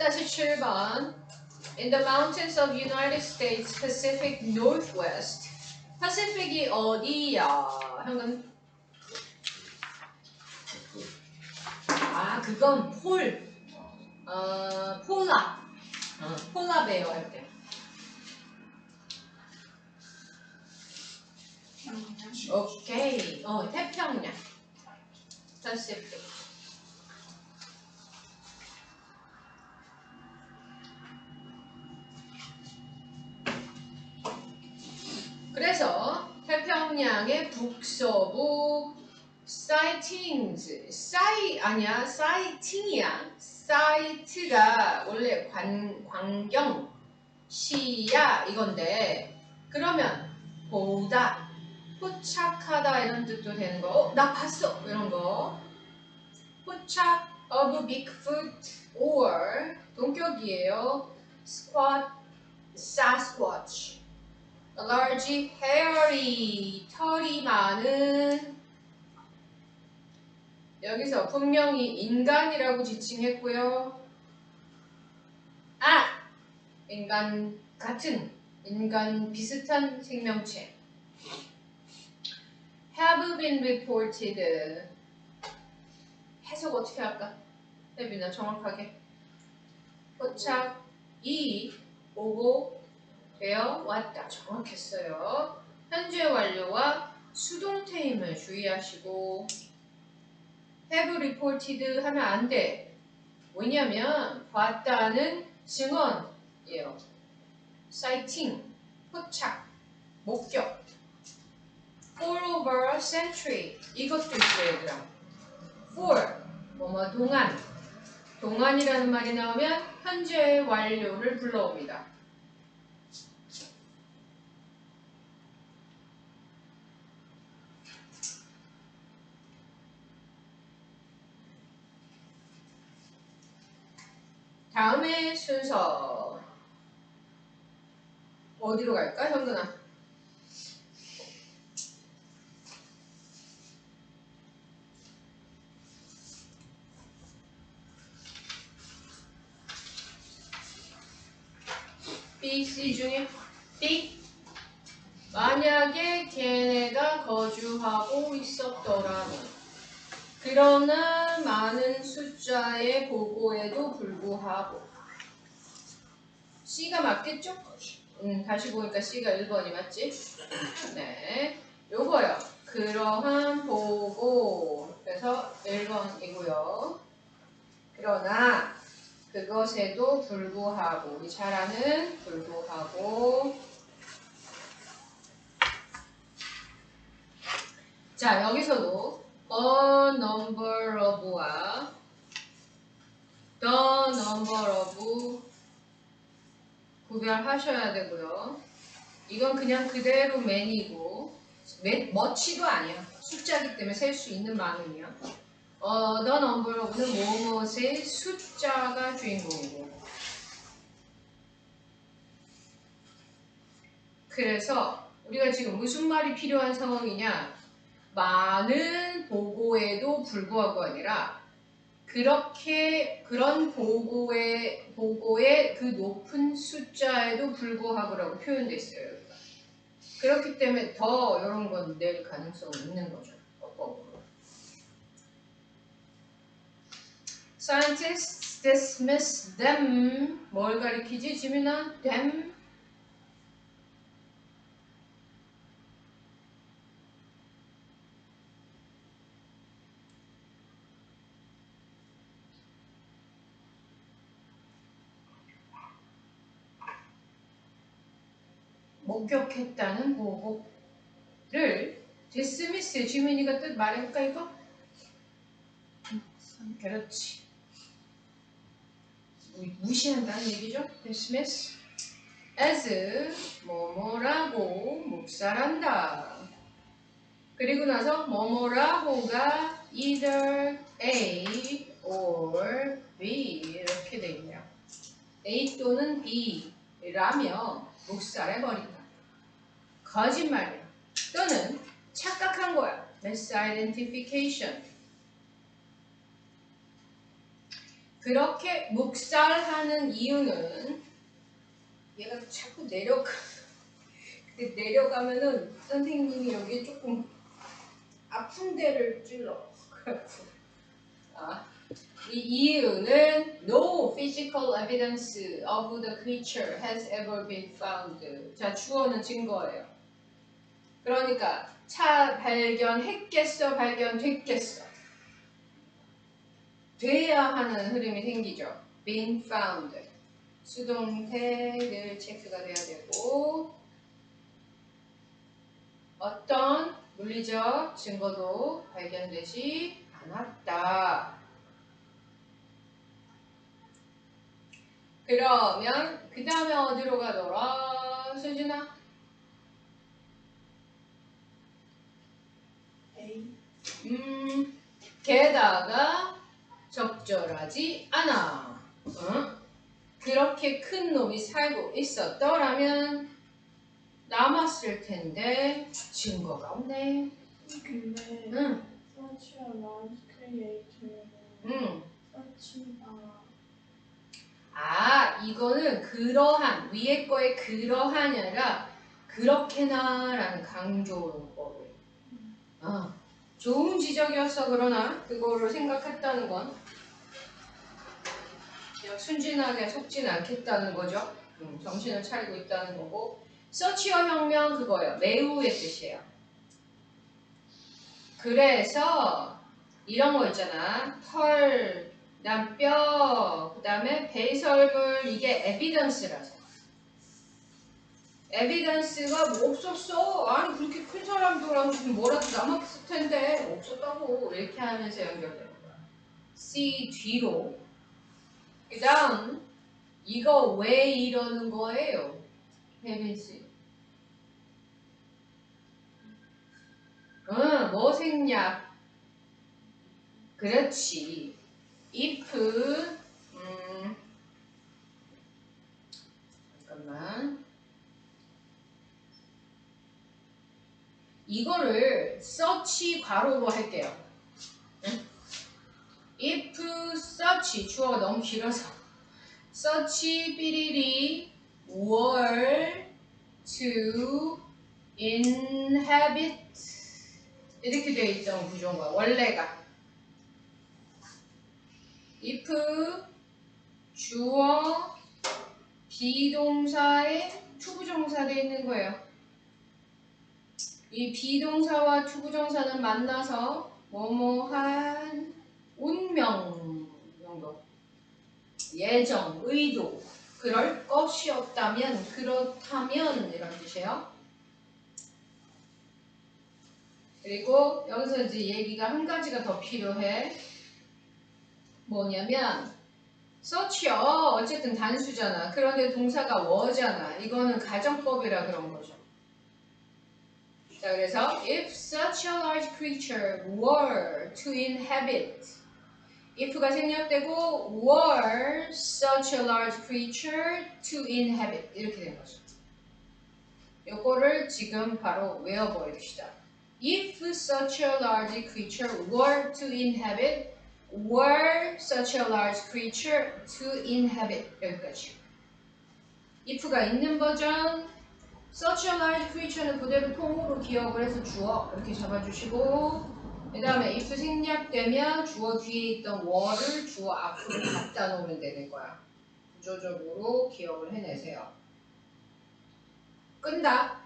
다시 7번. In the mountains of United States Pacific Northwest. 파시픽이 어디야? 형은? 그건 폴라. 폴라베어 할 때. 오케이. 태평양. Pacific. 그래서 태평양의 북서부 sightings, sighting이야. sight가 원래 광경, 시야 이건데 그러면 보다, 포착하다 이런 뜻도 되는 거. 나 봤어 이런 거. 포착 of Bigfoot or 동격이에요. Sasquatch. A large, hairy, 털이 많은. 여기서 분명히 인간이라고 지칭했고요. 인간 같은, 인간 비슷한 생명체. Have been reported. 해석 어떻게 할까? 혜빈아 정확하게. 포착이 보고 되어 왔다. 정확했어요. 현재 완료와 수동태임을 주의하시고 have reported 하면 안 돼. 왜냐면 봤다는 증언이에요. sighting, 포착, 목격. For over a century. 이것도 있어요, 얘들아. for, 뭐뭐 동안. 동안이라는 말이 나오면 현재 완료를 불러옵니다. 다음의 순서 어디로 갈까, 현근아? B, C 중에 B. 만약에 걔네가 거주하고 있었더라면 그러나 많은 숫자의 보고에도 불구하고 C가 맞겠죠? 다시 보니까 C가 1번이 맞지? 네, 요거요. 그러한 보고 그래서 1번이고요. 그러나 그것에도 불구하고 우리 잘 아는 불구하고. 자, 여기서도 a number of와 the number of 구별하셔야 되고요. 이건 그냥 그대로 man이고 much도 아니야. 숫자이기 때문에 셀 수 있는 만큼이야. the number of는 무엇의 숫자가 주인공이고. 그래서 우리가 지금 무슨 말이 필요한 상황이냐? 많은 보고에도 불구하고 아니라 그런 보고의 그 높은 숫자에도 불구하고라고 표현됐어요. 그렇기 때문에 더 이런 건 낼 가능성이 있는 거죠. Scientists dismiss them. 뭘 가리키지? 지민아? them? 목격했다는 보고를 dismiss. 지민이가 뜻 말해볼까 이거? 그렇지. 무시한다는 얘기죠. dismiss as 뭐뭐라고 묵살한다. 그리고 나서 뭐뭐라고가 either A or B 이렇게 돼 있네요. A 또는 B라며 묵살해버린다. 거짓말이야. 또는 착각한 거야. misidentification. 그렇게 묵살하는 이유는 얘가 자꾸 내려가면은 선생님이 여기 조금 아픈 데를 찔러. 이 이유는 no physical evidence of the creature has ever been found. 자, 주어는 증거예요. 그러니까 차 발견했겠어, 발견됐겠어. 돼야 하는 흐름이 생기죠. been found. 수동태를 체크가 돼야 되고 어떤 물리적 증거도 발견되지 않았다. 그러면 그 다음에 어디로 가더라? 수진아? 게다가 적절하지 않아. 그렇게 큰 놈이 살고 있었더라면 남았을 텐데 증거가 없네. 근데 such a large creature는 such가 이거는 그러한 위에 거에 그러한이 아니라 그렇게나라는 강조법을. 좋은 지적이었어. 그러나 그거를 생각했다는 건 그냥 순진하게 속지는 않겠다는 거죠. 정신을 차리고 있다는 거고. 서치어 혁명 그거예요. 매우의 뜻이에요. 그래서 이런 거 있잖아. 털, 그다음 뼈, 그다음에 배설물 이게 에비던스라서. 에비던스가 뭐 없었어. 아니 그렇게 큰 사람들은 뭐라도 남았을 텐데 없었다고 이렇게 하면서 연결되는 거야. C 뒤로. 그다음 이거 왜 이러는 거예요? 혜빈 씨. 뭐 생략? 그렇지. if 잠깐만. 이거를 search 괄호로 할게요. if search 주어가 너무 길어서 search 삐리리 were to inhabit 이렇게 되어 있던 구조인 거야. 원래가 if 주어 비동사에 투부정사 되어 있는 거예요. 이 비동사와 투부정사는 만나서 뭐뭐한 운명 정도 예정, 의도 그럴 것이 없다면 그렇다면 이런 뜻이에요. 그리고 여기서 이제 얘기가 한 가지가 더 필요해. 뭐냐면 search요. 어쨌든 단수잖아. 그런데 동사가 were잖아. 이거는 가정법이라 그런 거죠. 자, 그래서 if such a large creature were to inhabit if가 생략되고 were such a large creature to inhabit 이렇게 된 거죠. 요거를 지금 바로 외워버립시다. If such a large creature were to inhabit were such a large creature to inhabit 여기까지. if가 있는 버전 such a large creature는 그대로 통으로 기억을 해서 주어 이렇게 잡아주시고 그 다음에 if 생략되면 주어 뒤에 있던 were를 주어 앞으로 갖다 놓으면 되는 거야. 구조적으로 기억을 해내세요. 끈다.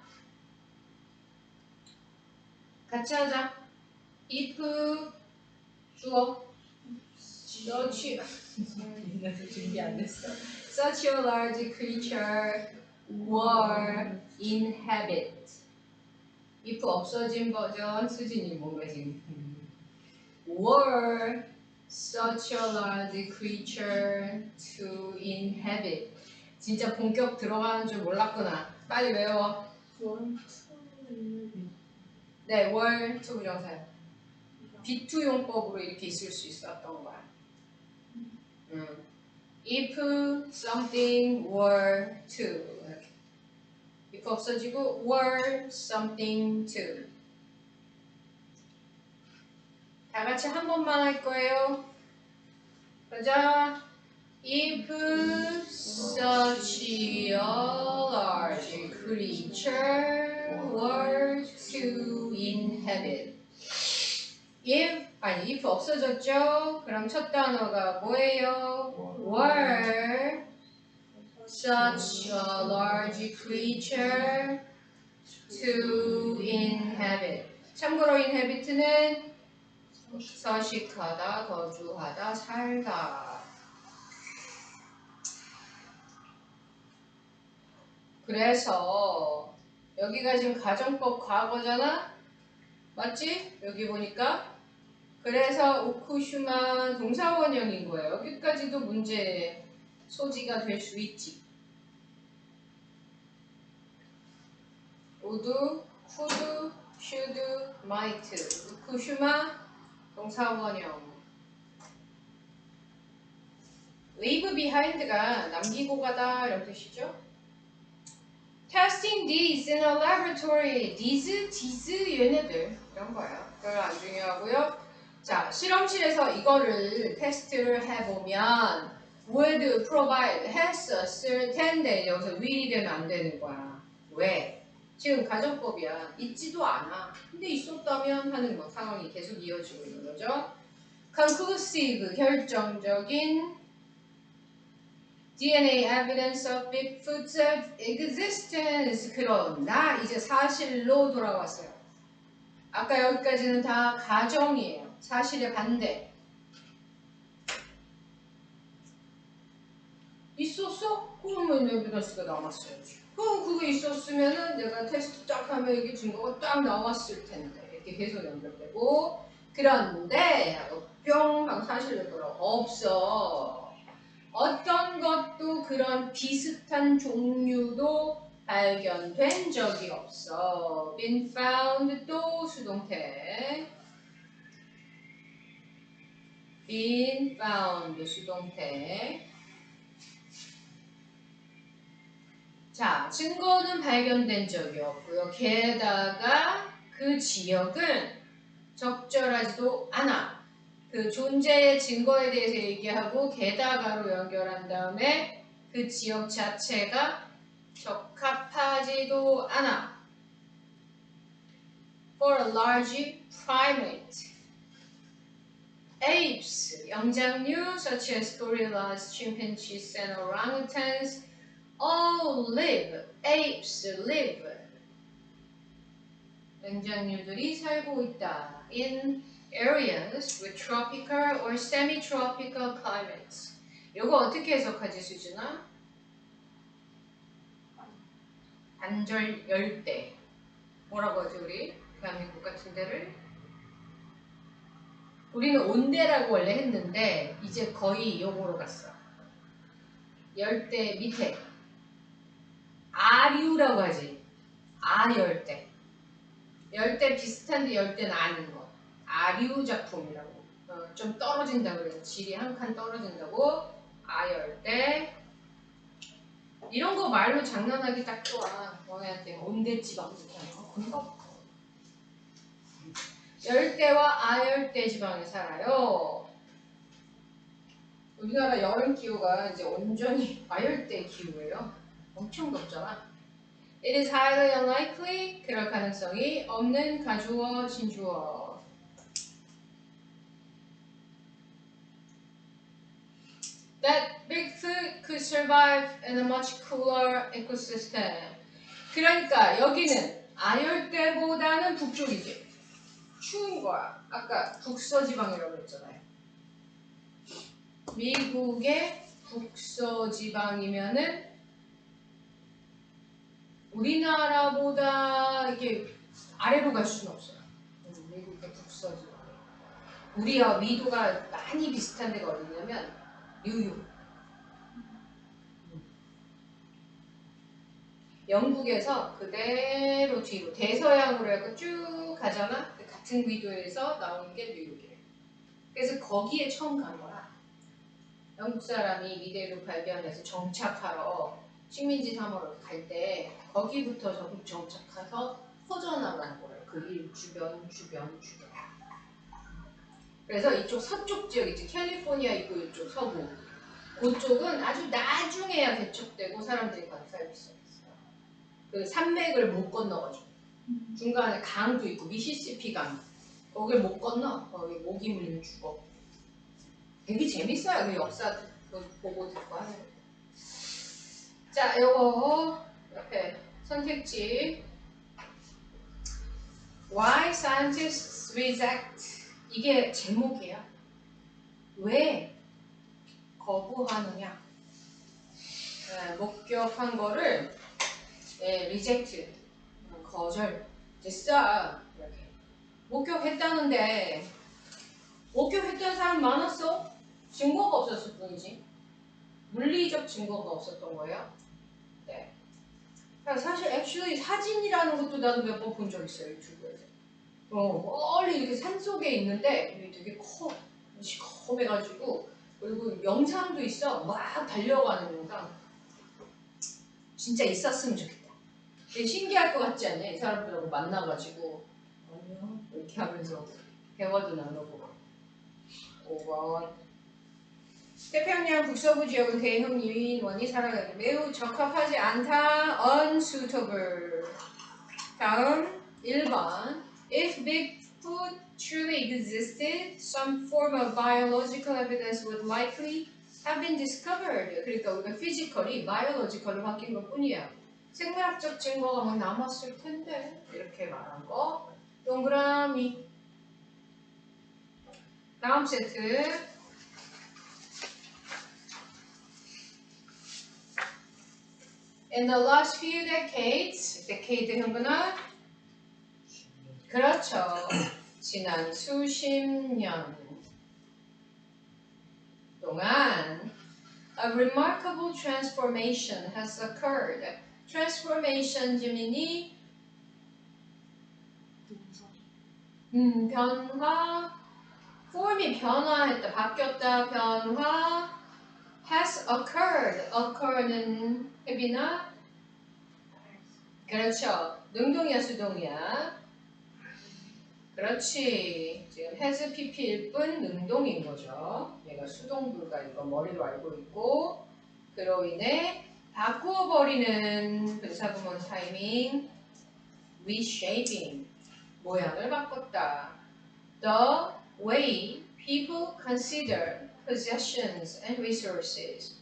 같이 하자. if 주어 such 준비 안 됐어. Such a large creature were inhabit. if 없어진 버전 수진이 뭔가 지금 were such a large creature to inhabit. 진짜 본격 들어가는 줄 몰랐구나. 빨리 외워. 네, were 투부정사요. 비투용법으로 이렇게 있을 수 있었던 거야. If something were to 이렇게. if 없어지고 were something to. 다 같이 한 번만 할 거예요. 가자. If such a large creature were to inhabit. if 없어졌죠? 그럼 첫 단어가 뭐예요? were such a large creature to inhabit. 참고로 inhabit는 서식하다, 거주하다, 살다. 그래서 여기가 지금 가정법 과거잖아? 맞지? 여기 보니까. 그래서 오쿠슈마 동사원형인 거예요. 여기까지도 문제 소지가 될 수 있지. would, could, should, might. 오쿠슈마 동사원형. leave behind가 남기고 가다 이런 뜻이죠. Testing these in a laboratory. these 얘네들 이런 거예요. 별로 안 중요하고요. 자, 실험실에서 이거를 테스트를 해보면 would provide 했었을 텐데 여기서 will이 되면 안 되는 거야. 왜? 지금 가정법이야. 있지도 않아. 근데 있었다면 하는 거 상황이 계속 이어지고 있는 거죠. conclusive 결정적인 DNA evidence of Bigfoot's existence. 그러나 이제 사실로 돌아왔어요. 아까 여기까지는 다 가정이에요. 사실의 반대. 있었어? 그러면 에비던스가 남았어야지. 그럼 그게 있었으면은 내가 테스트 딱 하면 이게 증거가 딱 나왔을 텐데. 이렇게 계속 연결되고. 그런데 뿅 하고 사실로 돌아 없어. 어떤 것도 그런 비슷한 종류도 발견된 적이 없어. been found 또 수동태. been found 수동태. 자, 증거는 발견된 적이 없고요. 게다가 그 지역은 적절하지도 않아. 그 존재의 증거에 대해서 얘기하고 게다가로 연결한 다음에 그 지역 자체가 적합하지도 않아. For a large primate. Apes, 영장류 such as gorillas, chimpanzees, and orangutans all live. Apes live. 영장류들이 살고 있다. In areas with tropical or semi-tropical climates. 이거 어떻게 해석하지, 수진아? 반절 열대. 뭐라고 하지 우리? 대한민국 같은 데를? 우리는 온대라고 원래 했는데 이제 거의 요거로 갔어. 열대 밑에. 아류라고 하지. 아열대. 열대 비슷한데 열대는 아닌 거. 아류 작품이라고. 좀 떨어진다고 그래서 질이 한 칸 떨어진다고. 아열대. 이런 거 말로 장난하기 딱 좋아. 너네한테 온대지방 이렇게 열대와 아열대 지방에 살아요. 우리나라 여름 기후가 이제 온전히 아열대 기후예요. 엄청 덥잖아. It is highly unlikely. 그럴 가능성이 없는 가주어, 진주어. That Bigfoot could survive in a much cooler ecosystem. 그러니까 여기는 아열대보다는 북쪽이지. 추운 거야. 아까 북서지방이라고 했잖아요. 미국의 북서지방이면은 우리나라보다 이게 아래로 갈 수는 없어요. 미국의 북서지방. 우리와 위도가 많이 비슷한 데가 어디냐면 뉴욕. 영국에서 그대로 뒤로 대서양으로 해서 쭉 가잖아. 같은 위도에서 나오는 게 뉴욕이에요. 그래서 거기에 처음 간 거야. 영국 사람이 미대로 발견해서 정착하러 식민지 탐험을 갈 때 거기부터 적극 정착해서 퍼져나간 거예요. 그 일 주변. 그래서 이쪽 서쪽 지역 있지. 캘리포니아 있고 이쪽 서부. 그쪽은 아주 나중에야 개척되고 사람들이 가서 살기 시작했어요. 그 산맥을 못 건너가지고 중간에 강도 있고 미시시피 강 거길 못 건너. 거기 모기 물리면 죽어. 되게 재밌어요. 그 역사 보고 듣고 하는 거. 자, 요거 옆에 선택지 Why scientists reject 이게 제목이야. 왜 거부하느냐? 네, 목격한 거를 reject 거절 됐어 이렇게 목격했다는데 목격했던 사람 많았어? 증거가 없었을 뿐이지 물리적 증거가 없었던 거예요. 네. 사실 actually 사진이라는 것도 나도 몇 번 본 적 있어요 유튜브에서. 멀리 이렇게 산 속에 있는데 여기 되게 시커매가지고 그리고 영상도 있어. 막 달려가는 영상. 진짜 있었으면 좋겠다. 되게 신기할 것 같지 않냐? 이 사람들하고 만나가지고 안녕 이렇게 하면서 대화도 나눠보고. 5번 태평양 북서부 지역은 대형 유인원이 살아가기 매우 적합하지 않다. unsuitable. 다음 1번 If Bigfoot truly existed, some form of biological evidence would likely have been discovered. 그러니까 우리가 physically, biological로 바뀐 것 뿐이야. 생물학적 증거가 막 남았을 텐데 이렇게 말한 거. 동그라미. 다음 세트. In the last few decades, decade 현근화. 그렇죠. 지난 수십 년 동안 a remarkable transformation has occurred. transformation 지민이 변화, form이 변화했다, 바뀌었다, 변화 has occurred. occur는 혜빈아 그렇죠. 능동이야 수동이야? 그렇지. 지금 has pp일 뿐 능동인 거죠. 얘가 수동 불가인 거 머리로 알고 있고 그로 인해 바꾸어 버리는 분사구문 타이밍 reshaping 모양을 바꿨다. The way people consider possessions and resources.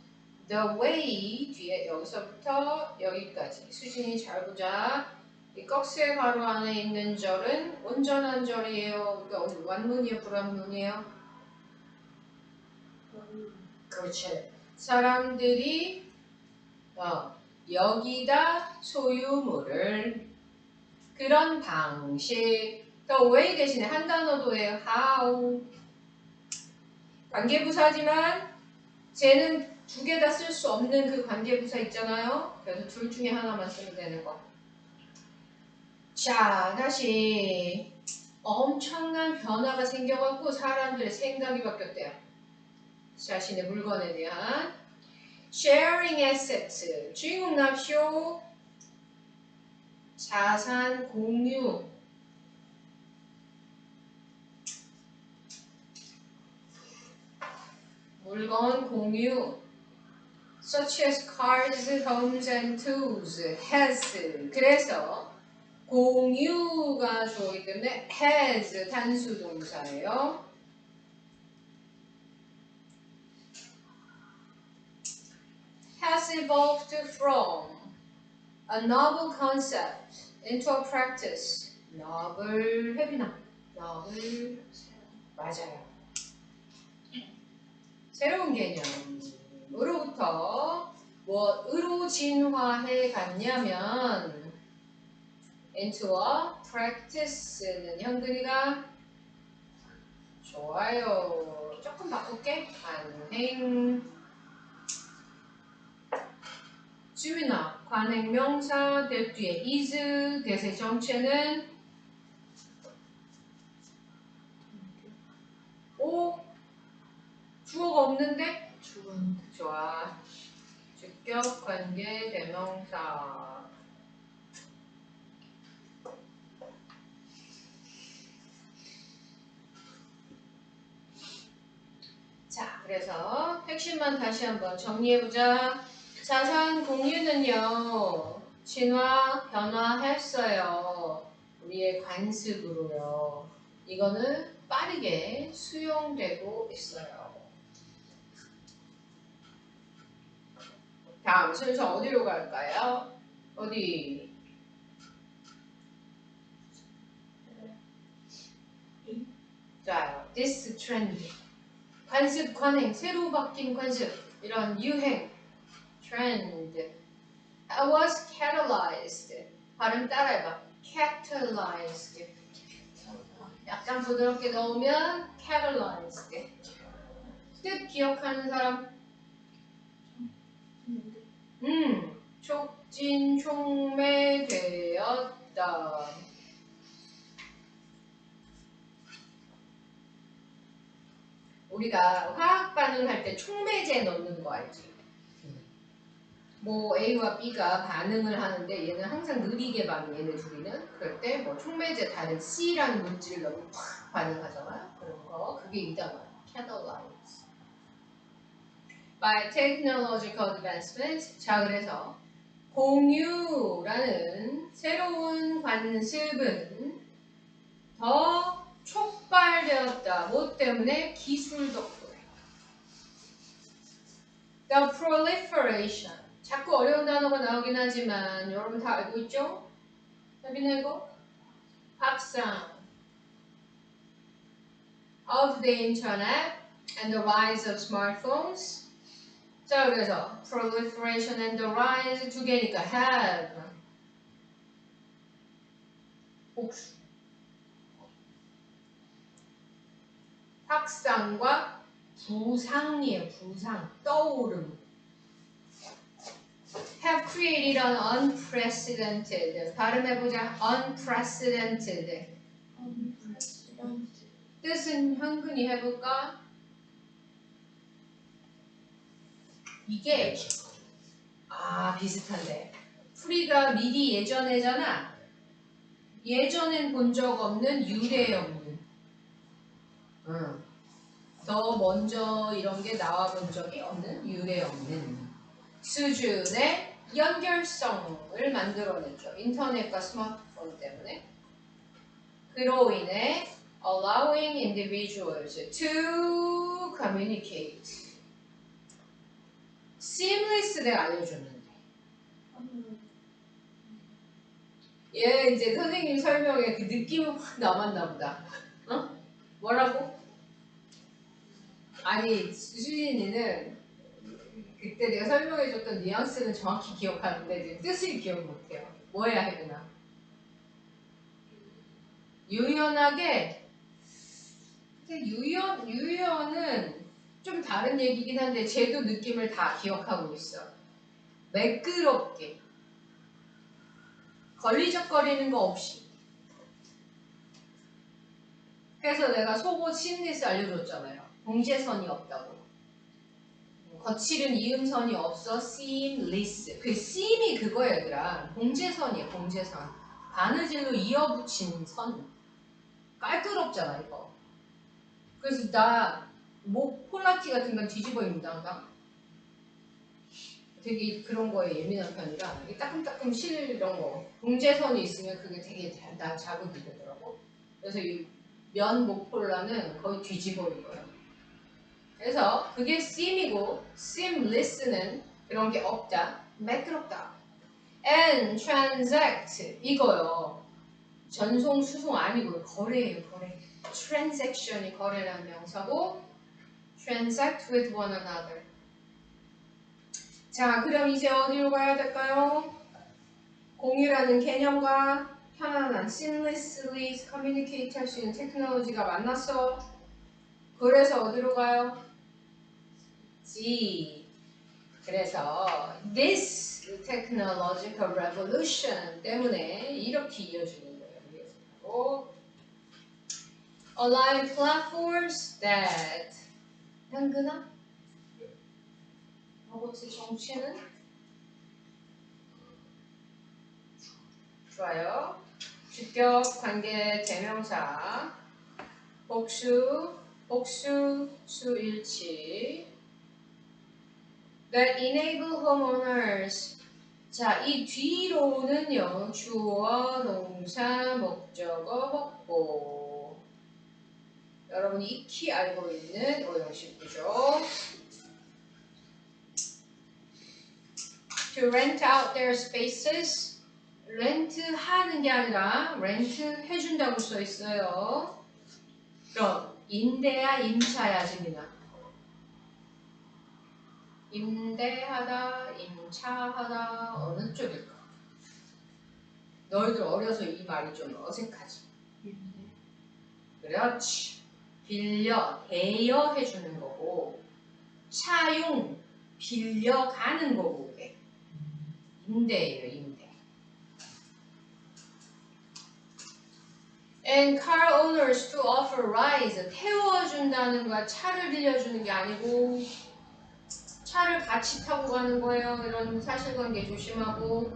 The way 뒤에 여기서부터 여기까지 수진이 잘 보자. 이 꺽쇠 가로 안에 있는 절은 온전한 절이에요. 그러니까 완문이에요, 불완문이에요? 그렇지. 사람들이 여기다 소유물을 그런 방식. The way 대신에 한 단어 더해요. how. 관계부사지만 쟤는 두 개 다 쓸 수 없는 그 관계부사 있잖아요. 그래서 둘 중에 하나만 쓰면 되는 거. 자, 다시 엄청난 변화가 생겨갖고 사람들의 생각이 바뀌었대요. 자신의 물건에 대한 sharing assets, 주인공 납쇼, 자산 공유, 물건 공유, such as cars, homes and tools, has. 그래서 공유가 주어이기 때문에 has 단수 동사예요. has evolved from a novel concept into a practice. novel 혜빈아. novel 맞아요. 새로운 개념으로부터 뭐으로 진화해 갔냐면 into a practice는 현근이가 좋아요. 조금 바꿀게. 관행 주민아 관행명사 될 뒤에 is 대세 정체는 오 주어가 없는데 좋아. 주격 관계 대명사. 자, 그래서 핵심만 다시 한번 정리해보자. 자산 공유는요, 진화, 변화했어요. 우리의 관습으로요. 이거는 빠르게 수용되고 있어요. 다음 순서 어디로 갈까요? 어디? 자, this trend. 관습, 관행, 새로 바뀐 관습, 이런 유행, trend. was catalyzed. 발음 따라해봐. catalyzed. 약간 부드럽게 넣으면 catalyzed. 뜻 기억하는 사람? 촉진, 촉매되었다. 우리가 화학 반응할 때 촉매제 넣는 거 알지? 뭐 A와 B가 반응을 하는데 얘는 항상 느리게 반응, 얘네 둘이는. 그럴 때 뭐 촉매제 다른 C라는 물질을 넣으면 팍 반응하잖아요. 그런 거, 그게 이 단어예요. catalyze. By technological advancement. 자, 그래서 공유라는 새로운 관습은 더 촉발되었다. 뭐 때문에? 기술 덕분에. The proliferation. 자꾸 어려운 단어가 나오긴 하지만 여러분 다 알고 있죠? 해비네 이거? 확산 of the internet and the rise of smartphones. 자, 그래서 proliferation and the rise 두 개니까 have. 복수. 확산과 부상이에요. 부상. 떠오름. have created an unprecedented. 발음해보자. unprecedented. 뜻은 현근히 해볼까? 이게 비슷한데. 풀이가 미리 예전에잖아. 예전엔 본 적 없는 유례 없는. 더 먼저 이런 게 나와 본 적이 없는 유례 없는 수준의 연결성을 만들어냈죠. 인터넷과 스마트폰 때문에. 그로 인해 allowing individuals to communicate. seamless 내가 알려줬는데. 얘 이제 선생님 설명에 그 느낌은 확 남았나 보다. 어? 뭐라고? 아니, 수진이는 그때 내가 설명해줬던 뉘앙스는 정확히 기억하는데 지금 뜻을 기억 못해요. 뭐 해야 되나? 유연하게. 근데 유연은 좀 다른 얘기긴 한데 쟤도 느낌을 다 기억하고 있어. 매끄럽게. 걸리적거리는 거 없이. 그래서 내가 속옷 심리스 알려줬잖아요. 봉제선이 없다고. 거칠은 이음선이 없어. seamless. 그 seam이 그거야 얘들아. 봉제선이야. 봉제선. 바느질로 이어붙인 선. 깔끔없잖아 이거. 그래서 나 목 폴라티 같은 건 뒤집어 입는다. 되게 그런 거에 예민한 편이라 이게 따끔따끔 실 이런 거 봉제선이 있으면 그게 되게 나 자극이 되더라고. 그래서 이 면 목폴라는 거의 뒤집어 입어요. 그래서 그게 seam이고 seamless는 그런 게 없다. 매끄럽다. and transact 이거요. 전송 수송 아니고요. 거래예요. 거래. transaction이 거래라는 명사고 transact with one another. 자, 그럼 이제 어디로 가야 될까요? 공유라는 개념과 편안한 seamlessly communicate 할 수 있는 테크놀로지가 만났어. 그래서 어디로 가요? G. 그래서 this technological revolution 때문에 이렇게 이어지는 거예요. Online platforms that 현근아? 로봇의 정체는? 좋아요. 주격, 관계, 대명사, 복수, 수일치. that enable homeowners. 자, 이 뒤로는요, 주어, 동사, 목적어, 먹고. 여러분이 익히 알고 있는 오형식 구조. To rent out their spaces. 렌트 하는 게 아니라 렌트 해준다고 써 있어요. 그럼 임대야 임차야 지민아? 임대하다 임차하다 어느 쪽일까? 너희들 어려서 이 말이 좀 어색하지? 그렇지. 빌려 대여 해주는 거고 차용 빌려가는 거고 그게 임대예요 임대. And car owners to offer rides. 태워준다는 거야. 차를 빌려주는 게 아니고 차를 같이 타고 가는 거예요. 이런 사실관계 조심하고.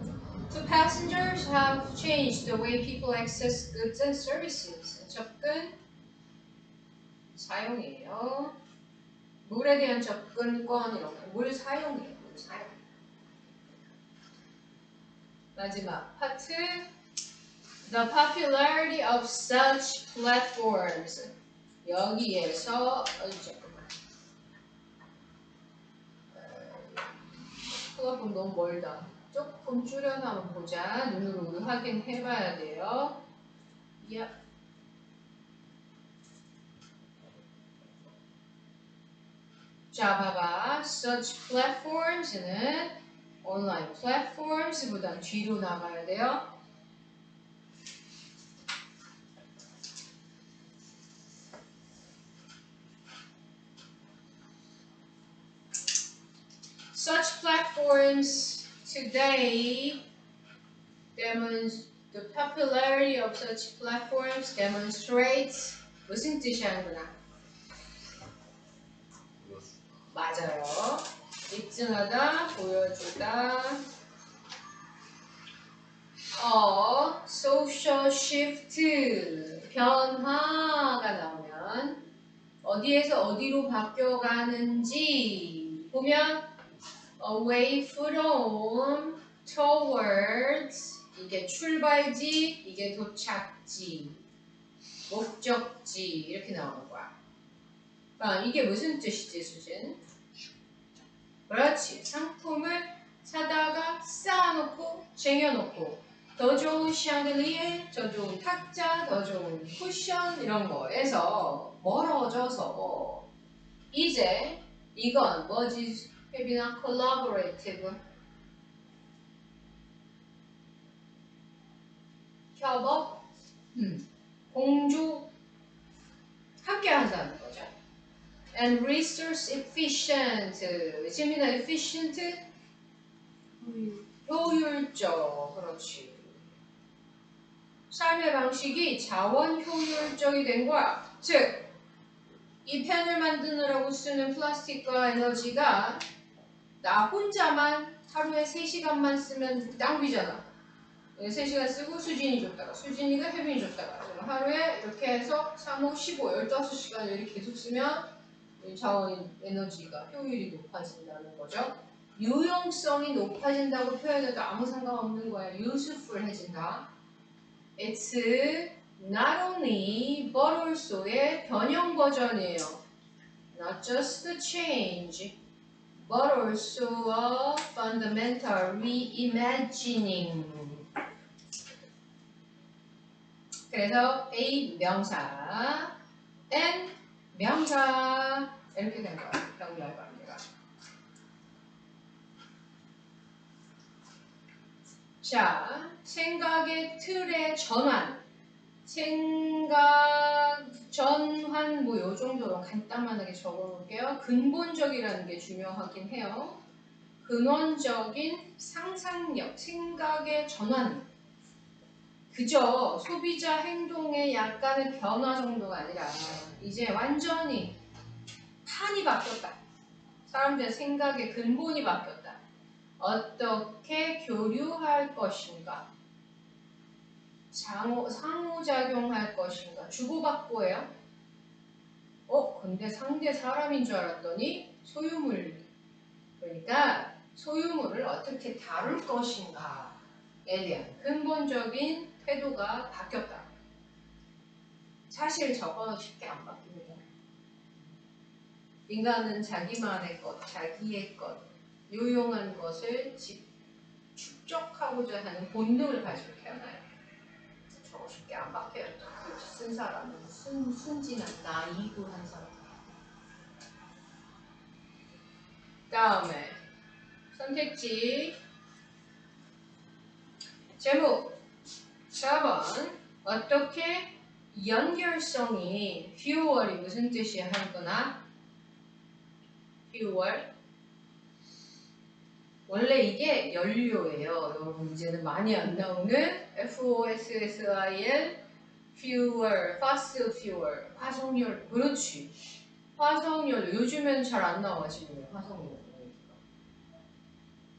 To passengers have changed the way people access goods and services. 접근 사용이에요. 물에 대한 접근권 이런 거. 물 사용이에요. 물 사용. 마지막 파트. The popularity of such platforms. 여기에서 잠깐만. 플랫폼 너무 멀다. 조금 줄여서 한번 보자. 눈으로 우리 확인해봐야 돼요. 야. 자, 봐봐. Such platforms는 온라인 플랫폼스보다 뒤로 나가야 돼요. Such platforms today the popularity of such platforms demonstrates 무슨 뜻이야구나? 맞아요. 입증하다, 보여주다. social shift 변화가 나오면 어디에서 어디로 바뀌어가는지 보면 away from, towards 이게 출발지, 이게 도착지, 목적지 이렇게 나오는 거야. 이게 무슨 뜻이지, 수진? 그렇지. 상품을 사다가 쌓아놓고 쟁여놓고 더 좋은 샹들리에, 더 좋은 탁자, 더 좋은 쿠션 이런 거에서 멀어져서 이제 이건 뭐지? 혜빈아, collaborative 협업, 공조 함께 한다는 거죠. And resource efficient. 지민아, efficient? 효율적. 그렇지. 삶의 방식이 자원 효율적이 된 거야. 즉, 이 펜을 만드느라고 쓰는 플라스틱과 에너지가 나 혼자만 하루에 3시간만 쓰면 낭비잖아. 3시간 쓰고 수진이 줬다가 수진이가 혜빈이 줬다가 하루에 이렇게 해서 3, 5, 15, 15시간 이렇게 계속 쓰면 자원 에너지가 효율이 높아진다는 거죠. 유용성이 높아진다고 표현해도 아무 상관없는 거야. useful해진다. It's not only but also의 변형 버전이에요. Not just a change, but also a fundamental reimagining. 그래서 A 명사, N 명사 이렇게 된 거예요. 병렬 관계가. 자, 생각의 틀의 전환. 생각 전환 뭐 요 정도로 간단하게 적어볼게요. 근본적이라는 게 중요하긴 해요. 근원적인 상상력, 생각의 전환. 그저 소비자 행동의 약간의 변화 정도가 아니라 이제 완전히 판이 바뀌었다. 사람들의 생각의 근본이 바뀌었다. 어떻게 교류할 것인가? 상호작용할 것인가? 주고받고예요. 근데 상대 사람인 줄 알았더니 소유물. 그러니까 소유물을 어떻게 다룰 것인가에 대한 근본적인 태도가 바뀌었다. 사실 저거 쉽게 안 바뀝니다. 인간은 자기만의 것, 자기의 것, 유용한 것을 축적하고자 하는 본능을 가지고 태어나요. 저거 쉽게 안 바뀌어요. 특히 쓴 사람은 순진한 나이브한 사람. 다음에 선택지 제목 4번 어떻게 연결성이 fuel이 무슨 뜻이야 할 거나 fuel 원래 이게 연료예요. 여러분 이제는 많이 안 나오는 FOSSIL fuel, fossil fuel, 화석연료. 그렇지. 화석연료. 요즘엔 잘 안 나와 지금 화석연료.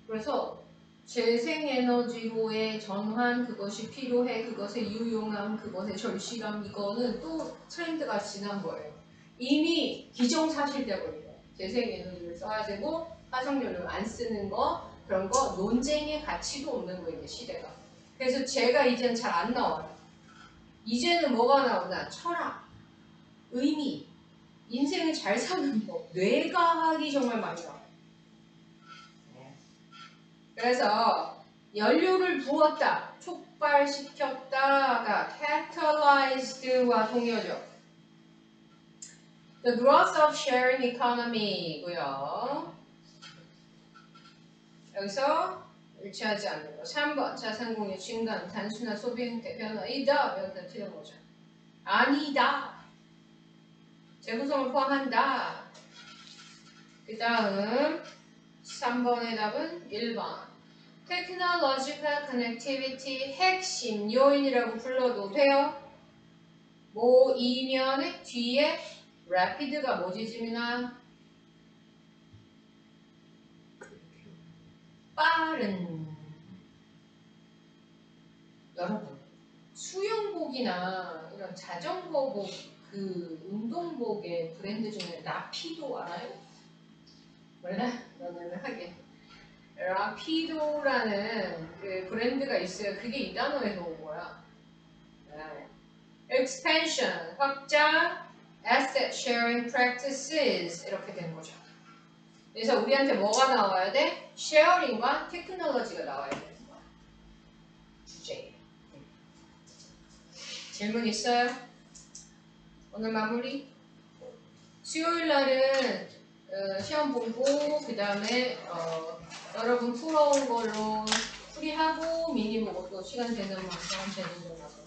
그래서 재생에너지로의 전환, 그것이 필요해, 그것의 유용함, 그것의 절실함, 이거는 또 트렌드가 지난 거예요. 이미 기정사실 돼버린 거예요. 재생에너지를 써야 되고 화석연료를 안 쓰는 거, 그런 거 논쟁의 가치도 없는 거예요, 시대가. 그래서 제가 이제는 잘 안 나와요. 이제는 뭐가 나오나? 철학, 의미, 인생을 잘 사는 법, 뇌과학이 정말 많이 나와요. 그래서 연료를 부었다, 촉발시켰다가 catalyzed와 동의어죠. The growth of sharing economy고요. 여기서 일치하지 않는 거. 3번 자산공유 증가는 단순한 소비 형태 변화이다. 여기서 틀린 거죠. 아니다. 재구성을 포함한다. 그 다음 3번의 답은 1번. Technological Connectivity 핵심 요인이라고 불러도 돼요. 뭐 이면에 뒤에 rapid가 뭐지 지민아? 빠른. 여러분 수영복이나 이런 자전거복 그 운동복의 브랜드 중에 라피도 알아요? 몰라? 너는 하게. 라피도라는 그 브랜드가 있어요. 그게 이 단어에서 온 거야. 네. Expansion, 확장, Asset Sharing Practices 이렇게 되는 거죠. 그래서 우리한테 뭐가 나와야 돼? 쉐어링과 테크놀로지가 나와야 되는 거야. 주제. 질문 있어요? 오늘 마무리? 수요일 날은 시험 보고 그 다음에 여러분 풀어온 걸로 풀이하고 미니 보고 또 시간 되는 만큼 되는 거 나서